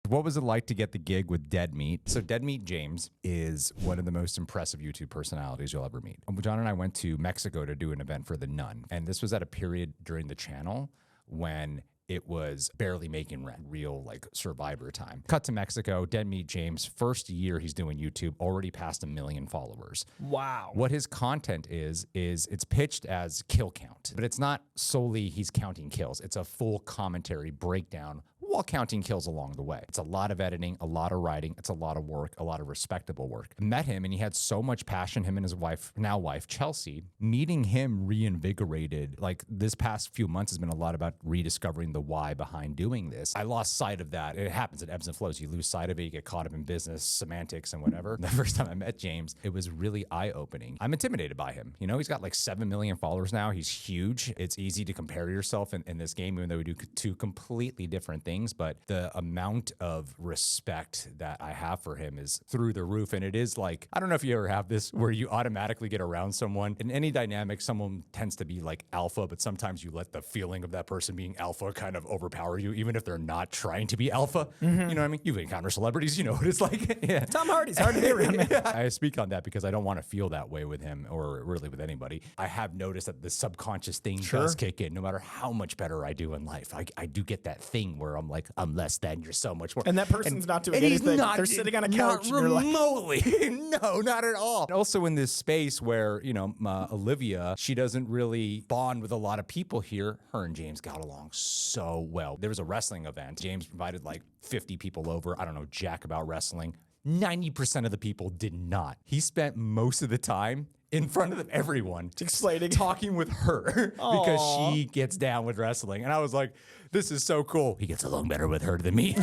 What was it like to get the gig with Dead Meat? So Dead Meat James is one of the most impressive YouTube personalities you'll ever meet. John and I went to Mexico to do an event for The Nun. And this was at a period during the channel when it was barely making rent, real like survivor time. Cut to Mexico, Dead Meat James, first year he's doing YouTube, already passed 1 million followers. Wow. What his content is it's pitched as kill count, but it's not solely he's counting kills. It's a full commentary breakdown while counting kills along the way. It's a lot of editing, a lot of writing, it's a lot of work, a lot of respectable work. I met him and he had so much passion, him and his wife, now wife, Chelsea. Meeting him reinvigorated, like this past few months has been a lot about rediscovering the why behind doing this. I lost sight of that. It happens, it ebbs and flows. You lose sight of it, you get caught up in business, semantics and whatever. The first time I met James, it was really eye-opening. I'm intimidated by him. You know, he's got like 7 million followers now. He's huge. It's easy to compare yourself in this game, even though we do two completely different things. But the amount of respect that I have for him is through the roof. And it is like, I don't know if you ever have this where you automatically get around someone. In any dynamic, someone tends to be like alpha, but sometimes you let the feeling of that person being alpha kind of overpower you, even if they're not trying to be alpha. You know what I mean? You've encountered celebrities, you know what it's like. Yeah. Tom Hardy's hard to be around, man. I speak on that because I don't want to feel that way with him or really with anybody. I have noticed that the subconscious thing does kick in no matter how much better I do in life. I do get that thing where I'm like, I'm less than, you're so much more. And that person's not doing anything. They're sitting on a couch. Not remotely. No, not at all. And also in this space where, you know, Olivia, she doesn't really bond with a lot of people here. Her and James got along so well. There was a wrestling event. James invited like 50 people over. I don't know jack about wrestling. 90% of the people did not. He spent most of the time in front of everyone, explaining, talking with her because she gets down with wrestling. And I was like, this is so cool. He gets along better with her than me.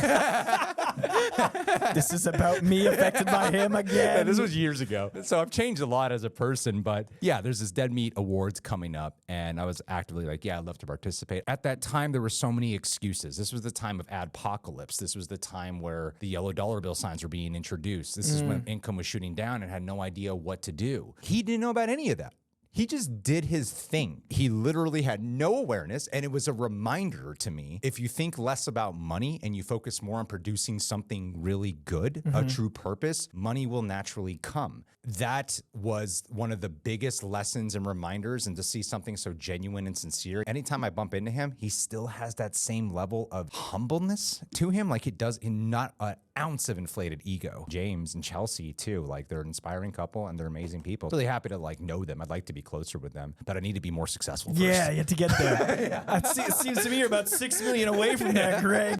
This is about me affected by him again. Yeah, this was years ago. So I've changed a lot as a person, but yeah, there's this Dead Meat Awards coming up and I was actively like, yeah, I'd love to participate. At that time, there were so many excuses. This was the time of adpocalypse. This was the time where the yellow dollar bill signs were being introduced. This is when income was shooting down and had no idea what to do. He didn't know about any of that. He just did his thing. He literally had no awareness, and it was a reminder to me, if you think less about money and you focus more on producing something really good, a true purpose, money will naturally come. That was one of the biggest lessons and reminders, and to see something so genuine and sincere. Anytime I bump into him, he still has that same level of humbleness to him, like it does in not an ounce of inflated ego. James and Chelsea too, like they're an inspiring couple and they're amazing people. Really happy to like know them. I'd like to be closer with them, but I need to be more successful first. Yeah, you have to get there. It seems to me you're about 6 million away from that, Greg.